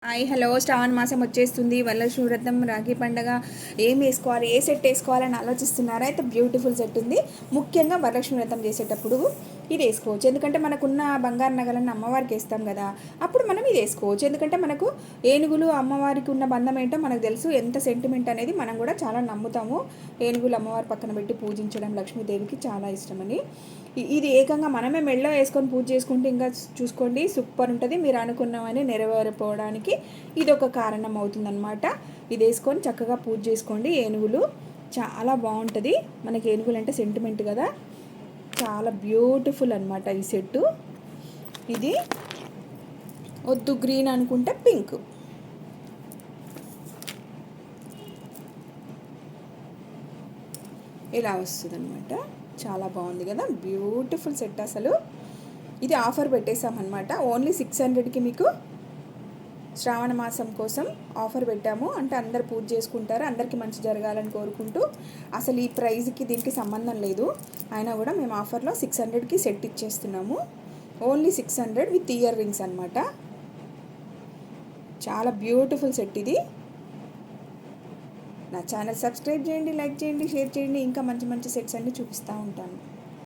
Hello, శ్రావణ మాసం వచ్చేస్తుంది. వరలక్ష్మి వ్రతం, రాఖీ పండగ, ఏం వేసుకోవాలి, ఏ సెట్ వేసుకోవాలని ఆలోచిస్తున్నారా? అయితే బ్యూటిఫుల్ సెట్ ఉంది. ముఖ్యంగా వరలక్ష్మి వ్రతం చేసేటప్పుడు ఇది వేసుకోవచ్చు. ఎందుకంటే మనకున్న బంగారు నగలను అమ్మవారికి వేస్తాం కదా, అప్పుడు మనం ఇది వేసుకోవచ్చు. ఎందుకంటే మనకు ఏనుగులు అమ్మవారికి ఉన్న బంధం ఏంటో మనకు తెలుసు, ఎంత సెంటిమెంట్ అనేది మనం కూడా చాలా నమ్ముతాము. ఏనుగులు అమ్మవారి పక్కన పెట్టి పూజించడం లక్ష్మీదేవికి చాలా ఇష్టమని. ఇది ఏకంగా మనమే మెళ్ళో వేసుకొని పూజ చేసుకుంటే ఇంకా చూసుకోండి సూపర్ ఉంటుంది. మీరు అనుకున్నవని నెరవేరిపోవడానికి ఇది ఒక కారణం అవుతుందన్నమాట. ఇది వేసుకొని చక్కగా పూజ చేసుకోండి. ఏనుగులు చాలా బాగుంటుంది. మనకి ఏనుగులు అంటే సెంటిమెంట్ కదా, చాలా బ్యూటిఫుల్ అనమాట ఈ సెట్టు. ఇది వద్దు గ్రీన్ అనుకుంటే పింక్. ఇలా వస్తుంది అనమాట. చాలా బాగుంది కదా, బ్యూటిఫుల్ సెట్. అసలు ఇది ఆఫర్ పెట్టేసామన్నమాట. ఓన్లీ 600కి మీకు శ్రావణ మాసం కోసం ఆఫర్ పెట్టాము. అంటే అందరు పూజ చేసుకుంటారు, అందరికీ మంచి జరగాలని కోరుకుంటూ. అసలు ఈ ప్రైజ్కి దీనికి సంబంధం లేదు, అయినా కూడా మేము ఆఫర్లో 600కి సెట్ ఇచ్చేస్తున్నాము. ఓన్లీ 600 విత్ ఇయర్ రింగ్స్ అనమాట. చాలా బ్యూటిఫుల్ సెట్ ఇది. నా ఛానల్ సబ్స్క్రైబ్ చేయండి, లైక్ చేయండి, షేర్ చేయండి. ఇంకా మంచి మంచి సెట్స్ అన్నీ చూపిస్తూ ఉంటాను.